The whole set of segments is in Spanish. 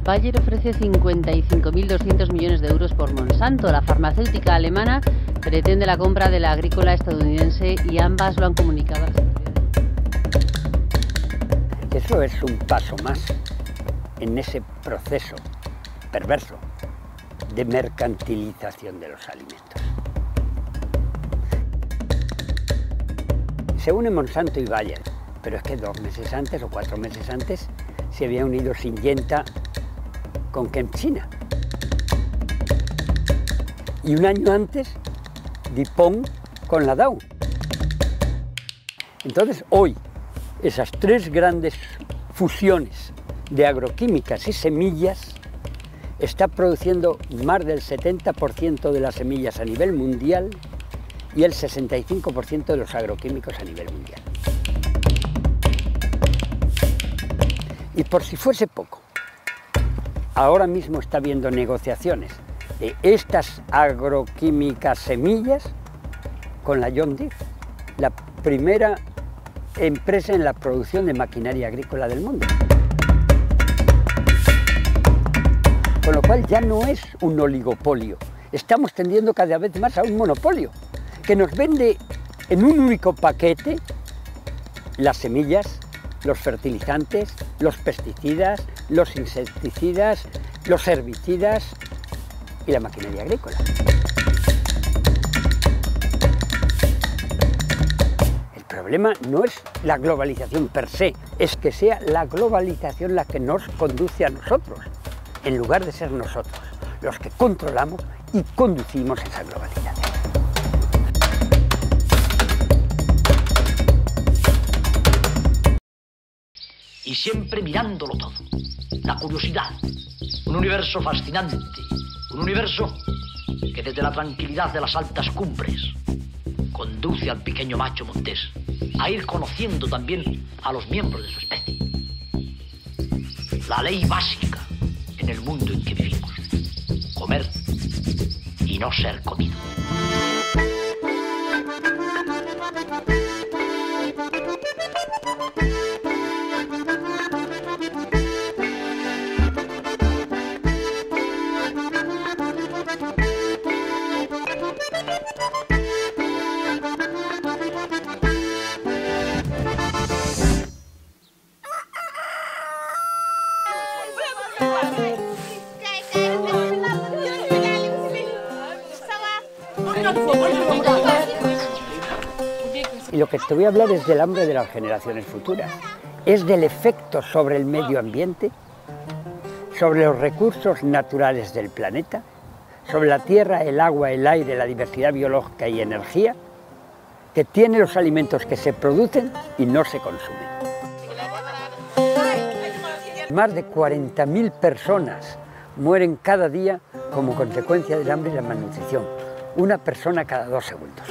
Bayer ofrece 55.200 millones de euros por Monsanto. La farmacéutica alemana pretende la compra de la agrícola estadounidense y ambas lo han comunicado a las autoridades. Eso es un paso más en ese proceso perverso de mercantilización de los alimentos. Se une Monsanto y Bayer, pero es que 2 meses antes o 4 meses antes se había unido Syngenta con China. Y un año antes, DuPont con la Dow. Entonces, hoy, esas 3 grandes fusiones de agroquímicas y semillas está produciendo más del 70% de las semillas a nivel mundial y el 65% de los agroquímicos a nivel mundial. Y por si fuese poco, ahora mismo está habiendo negociaciones de estas agroquímicas semillas con la John Deere, la primera empresa en la producción de maquinaria agrícola del mundo. Con lo cual ya no es un oligopolio, estamos tendiendo cada vez más a un monopolio, que nos vende en un único paquete las semillas, los fertilizantes, los pesticidas, los insecticidas, los herbicidas y la maquinaria agrícola. El problema no es la globalización per se, es que sea la globalización la que nos conduce a nosotros, en lugar de ser nosotros los que controlamos y conducimos esa globalización. Y siempre mirándolo todo. La curiosidad, un universo fascinante, un universo que desde la tranquilidad de las altas cumbres conduce al pequeño macho montés a ir conociendo también a los miembros de su especie. La ley básica en el mundo en que vivimos: comer y no ser comido. Y lo que te voy a hablar es del hambre de las generaciones futuras, es del efecto sobre el medio ambiente, sobre los recursos naturales del planeta, sobre la tierra, el agua, el aire, la diversidad biológica y energía, que tienen los alimentos que se producen y no se consumen. Más de 40.000 personas mueren cada día como consecuencia del hambre y la malnutrición. Una persona cada 2 segundos.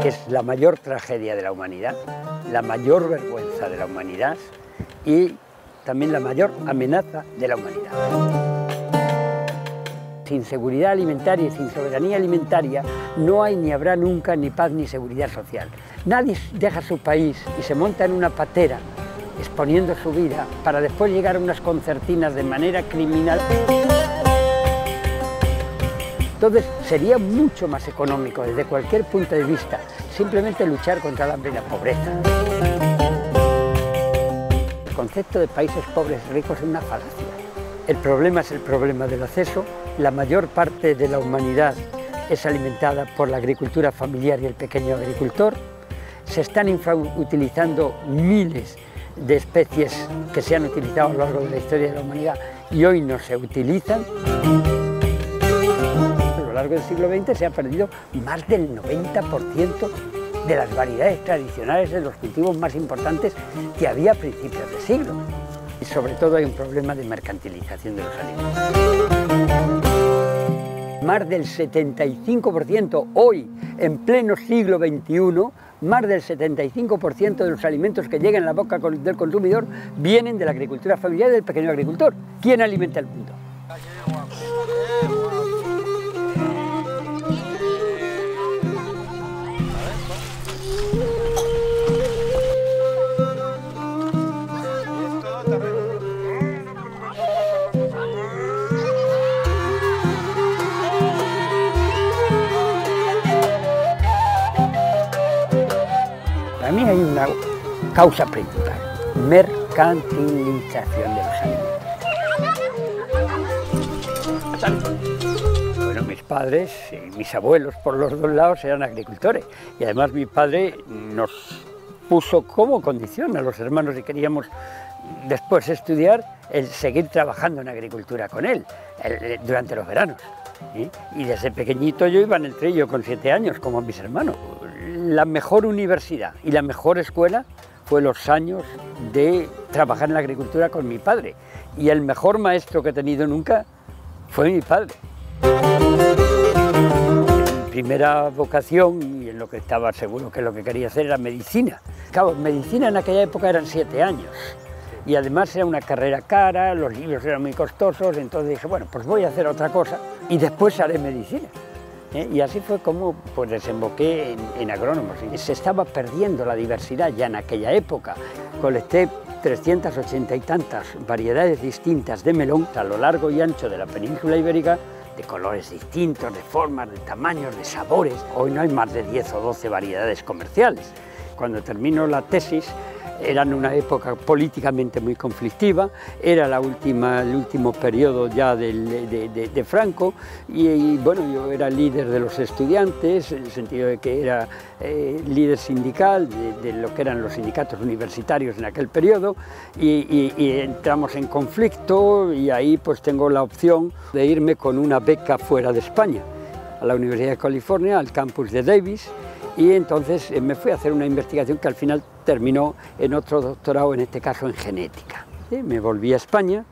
Es la mayor tragedia de la humanidad, la mayor vergüenza de la humanidad y también la mayor amenaza de la humanidad. Sin seguridad alimentaria y sin soberanía alimentaria no hay ni habrá nunca ni paz ni seguridad social. Nadie deja su país y se monta en una patera exponiendo su vida para después llegar a unas concertinas de manera criminal. Entonces sería mucho más económico desde cualquier punto de vista simplemente luchar contra el hambre y la pobreza. El concepto de países pobres y ricos es una falacia. El problema es el problema del acceso. La mayor parte de la humanidad es alimentada por la agricultura familiar y el pequeño agricultor. Se están infrautilizando miles de especies que se han utilizado a lo largo de la historia de la humanidad y hoy no se utilizan. A lo largo del siglo XX se ha perdido más del 90% de las variedades tradicionales de los cultivos más importantes que había a principios de siglo. Y sobre todo hay un problema de mercantilización de los alimentos. Más del 75% hoy, en pleno siglo XXI, más del 75% de los alimentos que llegan a la boca del consumidor vienen de la agricultura familiar y del pequeño agricultor. ¿Quién alimenta el mundo? causa principal, mercantilización de los alimentos. Bueno, mis padres y mis abuelos por los dos lados eran agricultores y además mi padre nos puso como condición a los hermanos si queríamos después estudiar, el seguir trabajando en agricultura con él durante los veranos. ¿Sí? Y desde pequeñito yo iba en el trillo con 7 años, como mis hermanos. La mejor universidad y la mejor escuela fue los años de trabajar en la agricultura con mi padre. Y el mejor maestro que he tenido nunca fue mi padre. Mi primera vocación, y en lo que estaba seguro que lo que quería hacer, era medicina. Claro, medicina en aquella época eran 7 años. Y además era una carrera cara, los libros eran muy costosos, entonces dije, bueno, pues voy a hacer otra cosa y después haré medicina. Y así fue como pues, desemboqué en agrónomos. Se estaba perdiendo la diversidad ya en aquella época. Colecté 380 y tantas variedades distintas de melón a lo largo y ancho de la península ibérica, de colores distintos, de formas, de tamaños, de sabores. Hoy no hay más de 10 o 12 variedades comerciales. Cuando termino la tesis, era en una época políticamente muy conflictiva, era el último periodo ya de Franco y bueno, yo era líder de los estudiantes, en el sentido de que era líder sindical de lo que eran los sindicatos universitarios en aquel periodo y entramos en conflicto y ahí pues tengo la opción de irme con una beca fuera de España, a la Universidad de California, al campus de Davis. Y entonces me fui a hacer una investigación que al final terminó en otro doctorado, en este caso en genética. ¿Sí? Me volví a España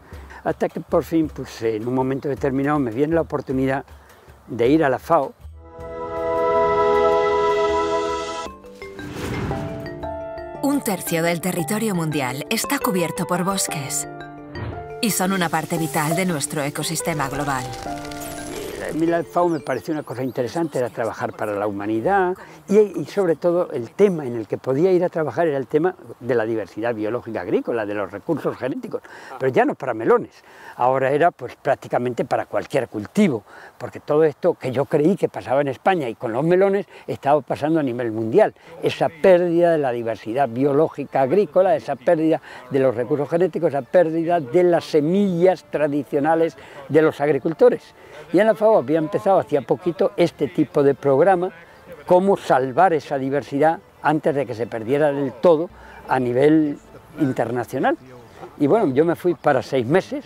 hasta que por fin, pues, en un momento determinado me viene la oportunidad de ir a la FAO. Un tercio del territorio mundial está cubierto por bosques y son una parte vital de nuestro ecosistema global. A mí la FAO me pareció una cosa interesante, era trabajar para la humanidad y sobre todo el tema en el que podía ir a trabajar era el tema de la diversidad biológica agrícola, de los recursos genéticos, pero ya no para melones, ahora era pues prácticamente para cualquier cultivo, porque todo esto que yo creí que pasaba en España y con los melones estaba pasando a nivel mundial, esa pérdida de la diversidad biológica agrícola, esa pérdida de los recursos genéticos, esa pérdida de las semillas tradicionales de los agricultores. Y en la FAO había empezado hacía poquito este tipo de programa, cómo salvar esa diversidad antes de que se perdiera del todo a nivel internacional. Y bueno, yo me fui para 6 meses,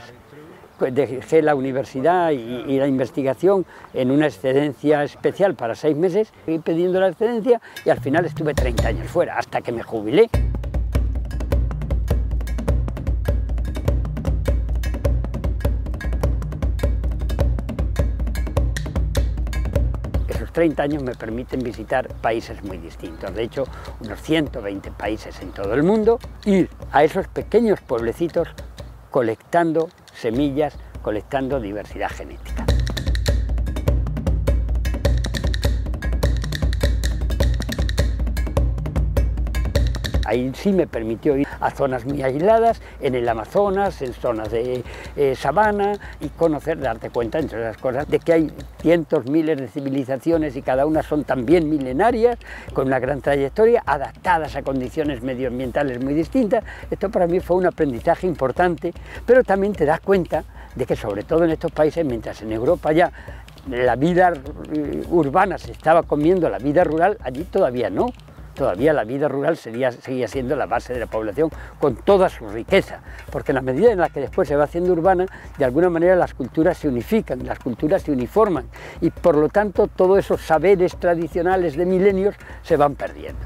dejé la universidad y la investigación en una excedencia especial para 6 meses, fui pidiendo la excedencia y al final estuve 30 años fuera, hasta que me jubilé. Esos 30 años me permiten visitar países muy distintos, de hecho unos 120 países en todo el mundo, ir a esos pequeños pueblecitos colectando semillas, colectando diversidad genética. Ahí sí me permitió ir a zonas muy aisladas, en el Amazonas, en zonas de sabana, y conocer, darte cuenta, entre otras cosas, de que hay cientos, miles de civilizaciones y cada una son también milenarias, con una gran trayectoria, adaptadas a condiciones medioambientales muy distintas. Esto para mí fue un aprendizaje importante, pero también te das cuenta de que sobre todo en estos países, mientras en Europa ya la vida urbana se estaba comiendo la vida rural, allí todavía no. Todavía la vida rural seguía siendo la base de la población con toda su riqueza, porque en la medida en la que después se va haciendo urbana, de alguna manera las culturas se unifican, las culturas se uniforman y por lo tanto todos esos saberes tradicionales de milenios se van perdiendo.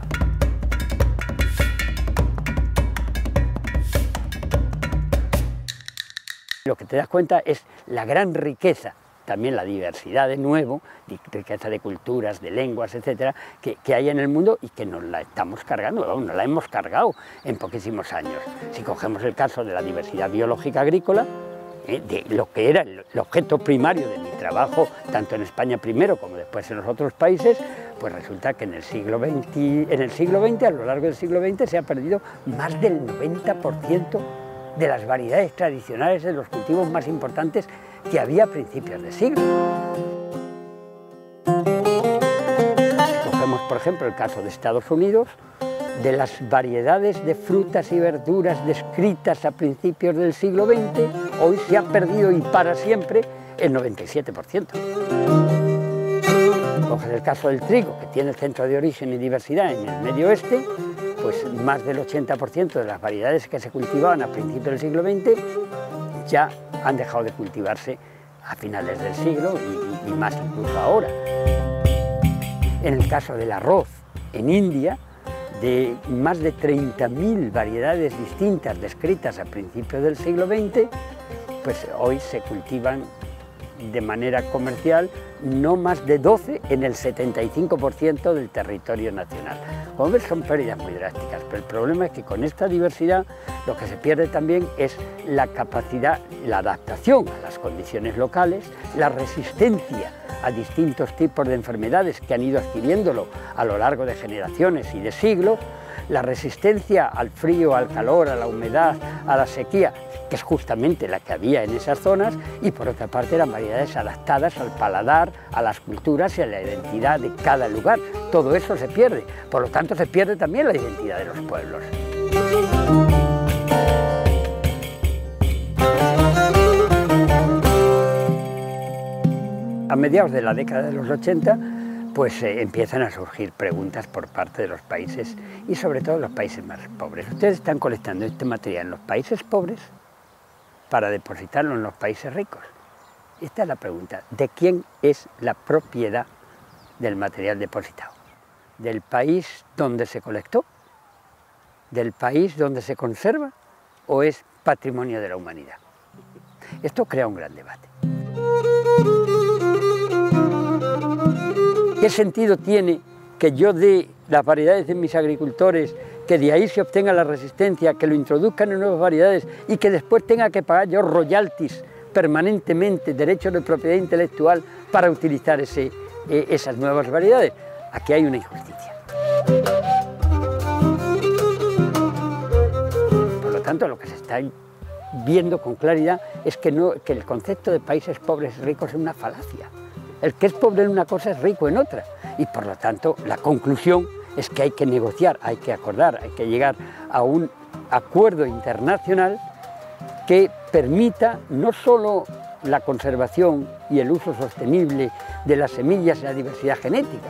Lo que te das cuenta es la gran riqueza, también la diversidad de nuevo, riqueza de culturas, de lenguas, etcétera, que hay en el mundo y que nos la estamos cargando, nos la hemos cargado en poquísimos años. Si cogemos el caso de la diversidad biológica agrícola, de lo que era el objeto primario de mi trabajo, tanto en España primero como después en los otros países, pues resulta que en el siglo XX, a lo largo del siglo XX, se ha perdido más del 90% de las variedades tradicionales de los cultivos más importantes que había a principios de siglo. Si cogemos, por ejemplo, el caso de Estados Unidos, de las variedades de frutas y verduras descritas a principios del siglo XX, hoy se ha perdido y para siempre el 97%. Coges el caso del trigo, que tiene el centro de origen y diversidad en el Medio Oeste, pues más del 80% de las variedades que se cultivaban a principios del siglo XX ya han dejado de cultivarse a finales del siglo y más incluso ahora. En el caso del arroz, en India, de más de 30.000 variedades distintas descritas a principios del siglo XX, pues hoy se cultivan de manera comercial no más de 12 en el 75% del territorio nacional. Como ves, son pérdidas muy drásticas, pero el problema es que con esta diversidad lo que se pierde también es la capacidad, la adaptación a las condiciones locales, la resistencia a distintos tipos de enfermedades que han ido adquiriéndolo a lo largo de generaciones y de siglos, la resistencia al frío, al calor, a la humedad, a la sequía, que es justamente la que había en esas zonas, y por otra parte eran variedades adaptadas al paladar, a las culturas y a la identidad de cada lugar. Todo eso se pierde, por lo tanto se pierde también la identidad de los pueblos. A mediados de la década de los 80, pues empiezan a surgir preguntas por parte de los países y sobre todo los países más pobres. ¿Ustedes están colectando este material en los países pobres para depositarlo en los países ricos? Esta es la pregunta. ¿De quién es la propiedad del material depositado? ¿Del país donde se colectó? ¿Del país donde se conserva? ¿O es patrimonio de la humanidad? Esto crea un gran debate. ¿Qué sentido tiene que yo dé las variedades de mis agricultores, que de ahí se obtenga la resistencia, que lo introduzcan en nuevas variedades y que después tenga que pagar yo royalties permanentemente, derechos de propiedad intelectual para utilizar esas nuevas variedades? Aquí hay una injusticia. Por lo tanto, lo que se está viendo con claridad es que el concepto de países pobres y ricos es una falacia. El que es pobre en una cosa es rico en otra, y por lo tanto la conclusión es que hay que negociar, hay que acordar, hay que llegar a un acuerdo internacional que permita no solo la conservación y el uso sostenible de las semillas y la diversidad genética,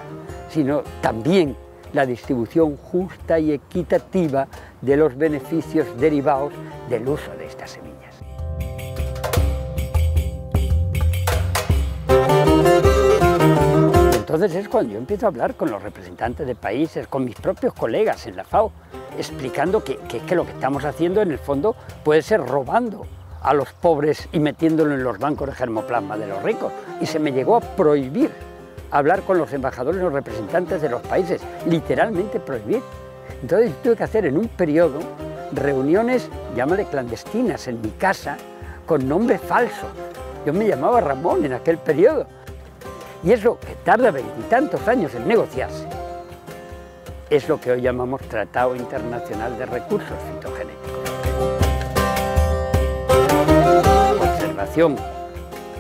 sino también la distribución justa y equitativa de los beneficios derivados del uso de estas semillas. Entonces es cuando yo empiezo a hablar con los representantes de países, con mis propios colegas en la FAO, explicando que lo que estamos haciendo en el fondo puede ser robando a los pobres y metiéndolo en los bancos de germoplasma de los ricos. Y se me llegó a prohibir hablar con los embajadores, los representantes de los países, literalmente prohibir. Entonces tuve que hacer en un periodo reuniones, llámale clandestinas, en mi casa, con nombre falso. Yo me llamaba Ramón en aquel periodo. Y eso, que tarda 20 y tantos años en negociarse, es lo que hoy llamamos Tratado Internacional de Recursos Fitogenéticos. Conservación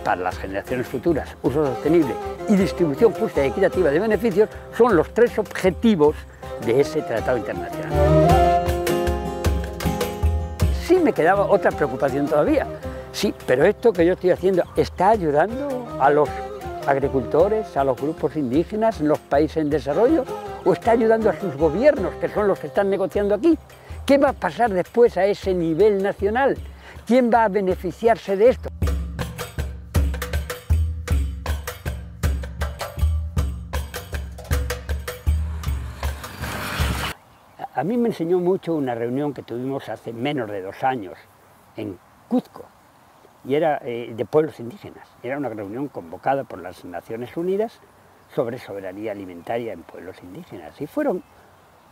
para las generaciones futuras, uso sostenible y distribución justa y equitativa de beneficios son los tres objetivos de ese Tratado Internacional. Sí me quedaba otra preocupación todavía. Sí, pero esto que yo estoy haciendo está ayudando a los agricultores, a los grupos indígenas en los países en desarrollo, o está ayudando a sus gobiernos, que son los que están negociando aquí. ¿Qué va a pasar después a ese nivel nacional? ¿Quién va a beneficiarse de esto? A mí me enseñó mucho una reunión que tuvimos hace menos de 2 años en Cuzco, y era de pueblos indígenas. Era una reunión convocada por las Naciones Unidas sobre soberanía alimentaria en pueblos indígenas. Y fueron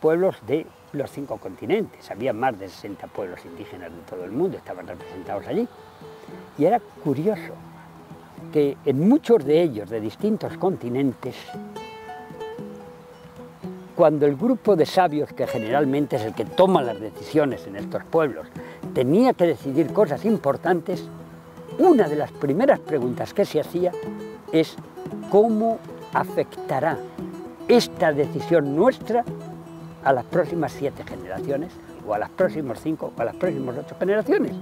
pueblos de los 5 continentes. Había más de 60 pueblos indígenas de todo el mundo, estaban representados allí. Y era curioso que en muchos de ellos, de distintos continentes, cuando el grupo de sabios, que generalmente es el que toma las decisiones en estos pueblos, tenía que decidir cosas importantes, una de las primeras preguntas que se hacía es ¿cómo afectará esta decisión nuestra a las próximas 7 generaciones, o a las próximas 5, o a las próximas 8 generaciones.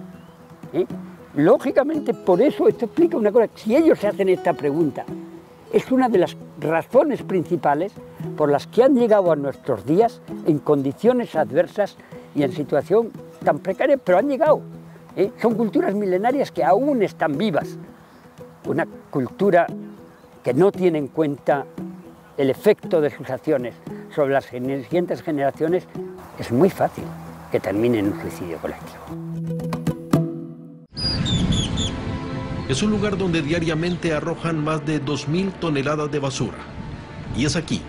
Lógicamente, por eso esto explica una cosa. Si ellos se hacen esta pregunta, es una de las razones principales por las que han llegado a nuestros días en condiciones adversas y en situación tan precaria, pero han llegado. Son culturas milenarias que aún están vivas. Una cultura que no tiene en cuenta el efecto de sus acciones sobre las siguientes generaciones, es muy fácil que termine en un suicidio colectivo. Es un lugar donde diariamente arrojan más de 2.000 toneladas de basura. Y es aquí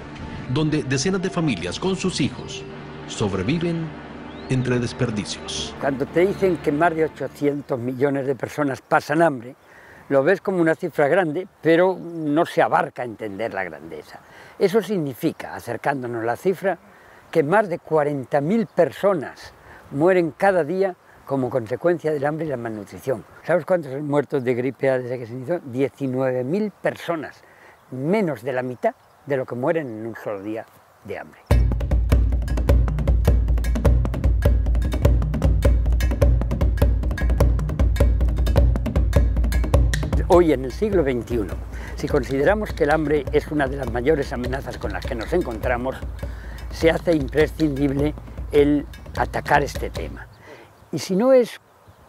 donde decenas de familias con sus hijos sobreviven entre desperdicios. Cuando te dicen que más de 800 millones de personas pasan hambre, lo ves como una cifra grande, pero no se abarca a entender la grandeza. Eso significa, acercándonos a la cifra, que más de 40.000 personas mueren cada día como consecuencia del hambre y la malnutrición. ¿Sabes cuántos han muerto de gripe A desde que se inició? 19.000 personas, menos de la mitad de lo que mueren en un solo día de hambre. Hoy, en el siglo XXI, si consideramos que el hambre es una de las mayores amenazas con las que nos encontramos, se hace imprescindible el atacar este tema. Y si no es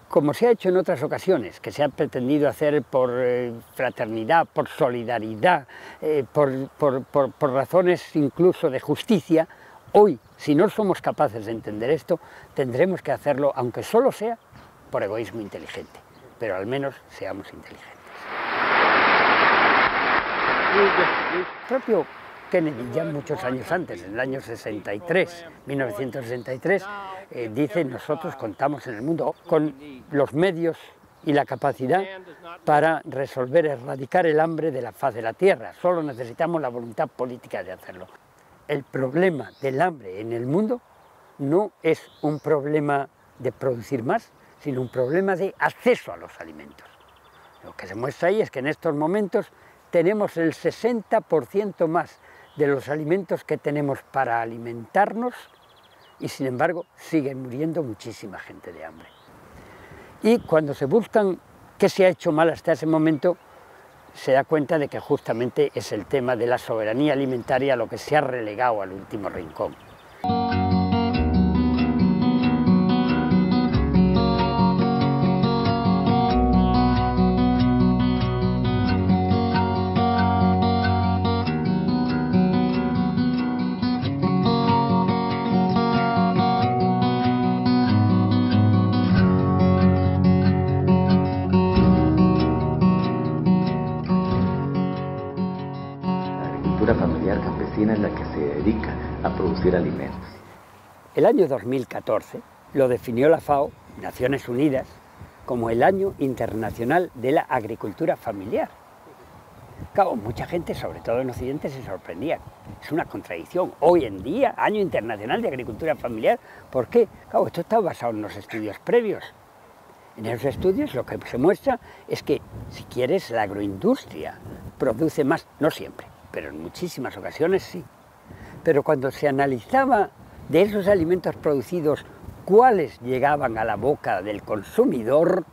como se ha hecho en otras ocasiones, que se ha pretendido hacer por fraternidad, por solidaridad, por razones incluso de justicia, hoy, si no somos capaces de entender esto, tendremos que hacerlo, aunque solo sea por egoísmo inteligente, pero al menos seamos inteligentes. El propio Kennedy, ya muchos años antes, en el año 1963, dice: nosotros contamos en el mundo con los medios y la capacidad para resolver, erradicar el hambre de la faz de la tierra, solo necesitamos la voluntad política de hacerlo. El problema del hambre en el mundo no es un problema de producir más, sino un problema de acceso a los alimentos. Lo que se muestra ahí es que en estos momentos tenemos el 60% más de los alimentos que tenemos para alimentarnos y, sin embargo, sigue muriendo muchísima gente de hambre. Y cuando se buscan qué se ha hecho mal hasta ese momento, se da cuenta de que justamente es el tema de la soberanía alimentaria lo que se ha relegado al último rincón. Familiar campesina es la que se dedica a producir alimentos. El año 2014 lo definió la FAO, Naciones Unidas, como el Año Internacional de la Agricultura Familiar. Claro, mucha gente, sobre todo en Occidente, se sorprendía. Es una contradicción. Hoy en día, Año Internacional de Agricultura Familiar. ¿Por qué? Claro, esto está basado en los estudios previos. En esos estudios lo que se muestra es que, si quieres, la agroindustria produce más, no siempre, pero en muchísimas ocasiones sí. Pero cuando se analizaba de esos alimentos producidos cuáles llegaban a la boca del consumidor,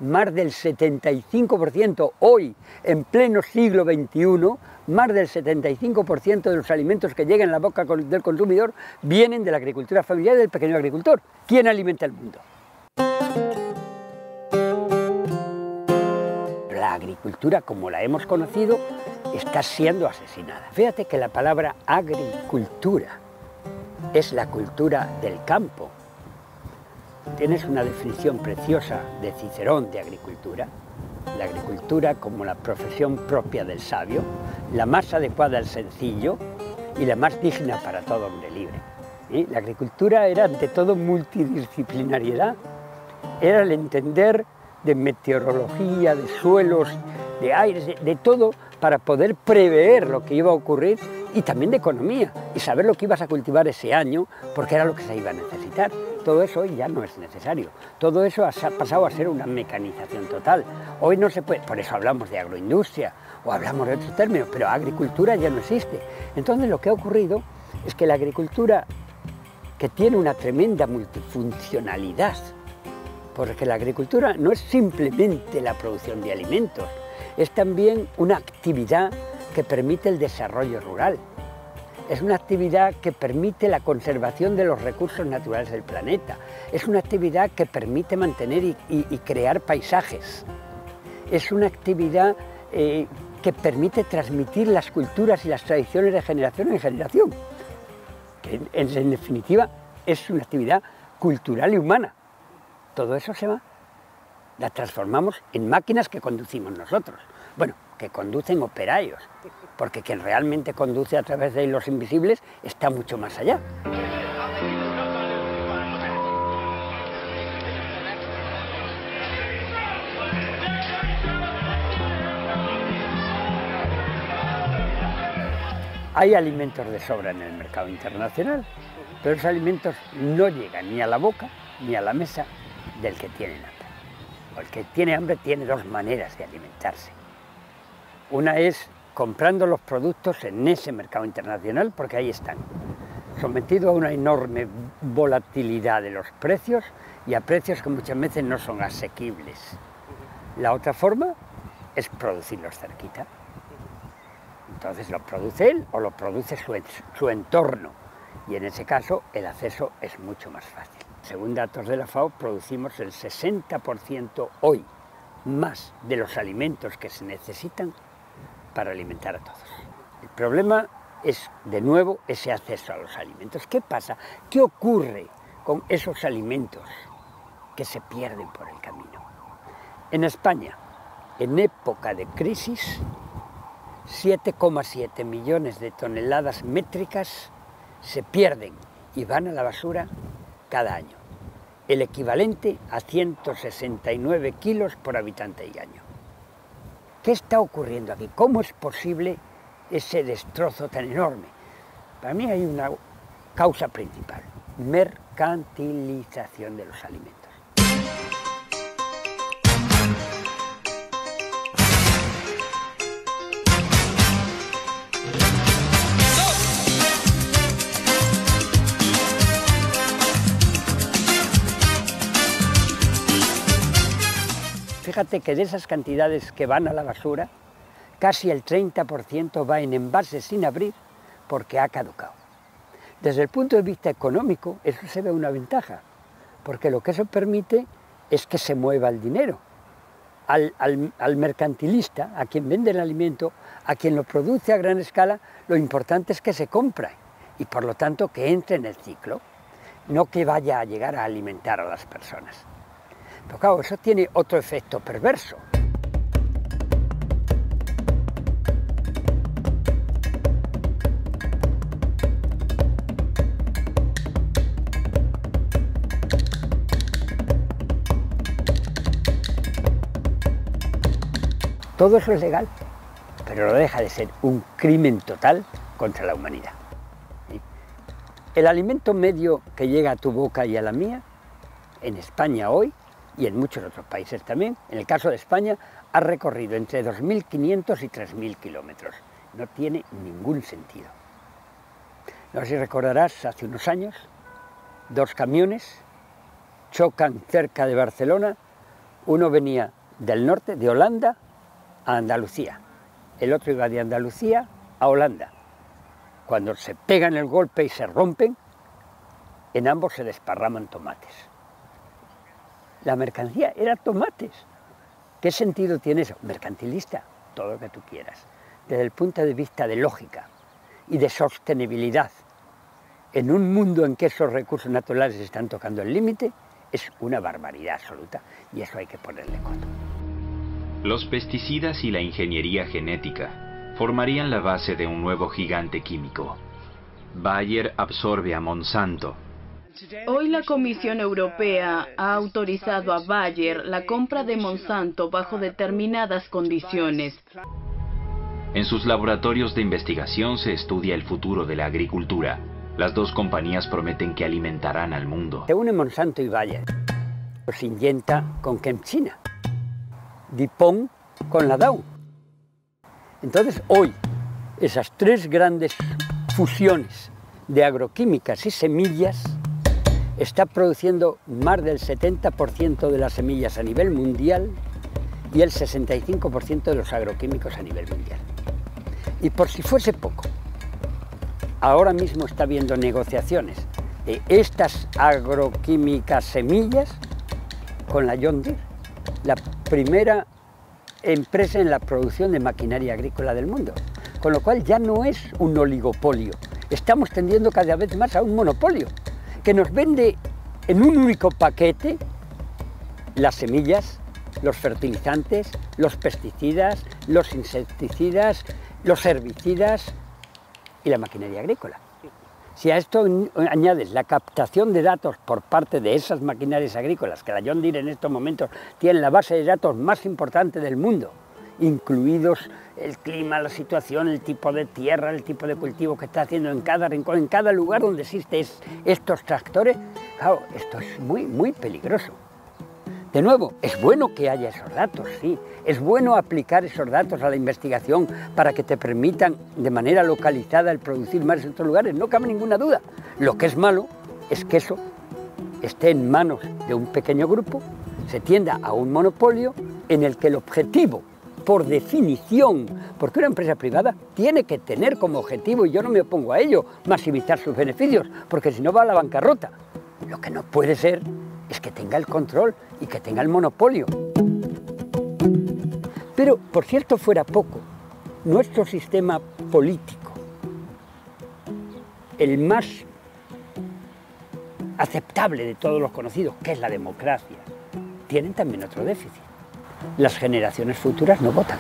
más del 75% hoy, en pleno siglo XXI, más del 75% de los alimentos que llegan a la boca del consumidor vienen de la agricultura familiar y del pequeño agricultor. ¿Quién alimenta el mundo? La agricultura, como la hemos conocido, está siendo asesinada. Fíjate que la palabra agricultura es la cultura del campo. Tienes una definición preciosa de Cicerón de agricultura. La agricultura como la profesión propia del sabio, la más adecuada al sencillo y la más digna para todo hombre libre. La agricultura era ante todo multidisciplinariedad, era el entender de meteorología, de suelos, de aires, de todo, para poder prever lo que iba a ocurrir, y también de economía, y saber lo que ibas a cultivar ese año, porque era lo que se iba a necesitar. Todo eso hoy ya no es necesario. Todo eso ha pasado a ser una mecanización total. Hoy no se puede, por eso hablamos de agroindustria, o hablamos de otros términos, pero agricultura ya no existe. Entonces lo que ha ocurrido Es que la agricultura, que tiene una tremenda multifuncionalidad, porque la agricultura no es simplemente la producción de alimentos, es también una actividad que permite el desarrollo rural. Es una actividad que permite la conservación de los recursos naturales del planeta. Es una actividad que permite mantener y crear paisajes. Es una actividad que permite transmitir las culturas y las tradiciones de generación en generación. En definitiva, es una actividad cultural y humana. Todo eso la transformamos en máquinas que conducimos nosotros. Bueno, que conducen operarios, porque quien realmente conduce a través de hilos invisibles está mucho más allá. Hay alimentos de sobra en el mercado internacional, pero esos alimentos no llegan ni a la boca ni a la mesa del que tiene hambre. El que tiene hambre tiene dos maneras de alimentarse. Una es comprando los productos en ese mercado internacional, porque ahí están, sometidos a una enorme volatilidad de los precios y a precios que muchas veces no son asequibles. La otra forma es producirlos cerquita. Entonces lo produce él o lo produce su entorno, y en ese caso el acceso es mucho más fácil. Según datos de la FAO, producimos el 60% hoy más de los alimentos que se necesitan para alimentar a todos. El problema es, de nuevo, ese acceso a los alimentos. ¿Qué pasa? ¿Qué ocurre con esos alimentos que se pierden por el camino? En España, en época de crisis, 7,7 millones de toneladas métricas se pierden y van a la basura cada año, el equivalente a 169 kilos por habitante y año. ¿Qué está ocurriendo aquí? ¿Cómo es posible ese destrozo tan enorme? Para mí hay una causa principal: mercantilización de los alimentos. Fíjate que de esas cantidades que van a la basura, casi el 30% va en envases sin abrir porque ha caducado. Desde el punto de vista económico, eso se ve una ventaja, porque lo que eso permite es que se mueva el dinero. Al mercantilista, a quien vende el alimento, a quien lo produce a gran escala, lo importante es que se compre y por lo tanto que entre en el ciclo, no que vaya a llegar a alimentar a las personas. Pero claro, eso tiene otro efecto perverso. Todo eso es legal, pero no deja de ser un crimen total contra la humanidad. ¿Sí? El alimento medio que llega a tu boca y a la mía, en España hoy, y en muchos otros países también, en el caso de España, ha recorrido entre 2.500 y 3.000 kilómetros. No tiene ningún sentido. No sé si recordarás, hace unos años, 2 camiones chocan cerca de Barcelona. Uno venía del norte, de Holanda, a Andalucía. El otro iba de Andalucía a Holanda. Cuando se pegan el golpe y se rompen, en ambos se desparraman tomates. La mercancía era tomates. ¿Qué sentido tiene eso? Mercantilista, todo lo que tú quieras. Desde el punto de vista de lógica y de sostenibilidad, en un mundo en que esos recursos naturales están tocando el límite, es una barbaridad absoluta y eso hay que ponerle coto. Los pesticidas y la ingeniería genética formarían la base de un nuevo gigante químico. Bayer absorbe a Monsanto. Hoy la Comisión Europea ha autorizado a Bayer la compra de Monsanto bajo determinadas condiciones. En sus laboratorios de investigación se estudia el futuro de la agricultura. Las dos compañías prometen que alimentarán al mundo. Se une Monsanto y Bayer. Los inyecta con Kemchina, DuPont con la Dow. Entonces hoy esas 3 grandes fusiones de agroquímicas y semillas está produciendo más del 70% de las semillas a nivel mundial y el 65% de los agroquímicos a nivel mundial. Y por si fuese poco, ahora mismo está habiendo negociaciones de estas agroquímicas semillas con la John Deere, la primera empresa en la producción de maquinaria agrícola del mundo, con lo cual ya no es un oligopolio, estamos tendiendo cada vez más a un monopolio, que nos vende en un único paquete las semillas, los fertilizantes, los pesticidas, los insecticidas, los herbicidas y la maquinaria agrícola. Si a esto añades la captación de datos por parte de esas maquinarias agrícolas, que la John Deere en estos momentos tiene la base de datos más importante del mundo, incluidos el clima, la situación, el tipo de tierra, el tipo de cultivo que está haciendo en cada rincón, en cada lugar donde existen estos tractores, claro, esto es muy peligroso. De nuevo, es bueno que haya esos datos, sí, es bueno aplicar esos datos a la investigación para que te permitan de manera localizada el producir más en otros lugares, no cabe ninguna duda. Lo que es malo es que eso esté en manos de un pequeño grupo, se tienda a un monopolio en el que el objetivo, por definición, porque una empresa privada tiene que tener como objetivo, y yo no me opongo a ello, maximizar sus beneficios, porque si no va a la bancarrota. Lo que no puede ser es que tenga el control y que tenga el monopolio. Pero, por cierto fuera poco, nuestro sistema político, el más aceptable de todos los conocidos, que es la democracia, tienen también otro déficit. Las generaciones futuras no votan.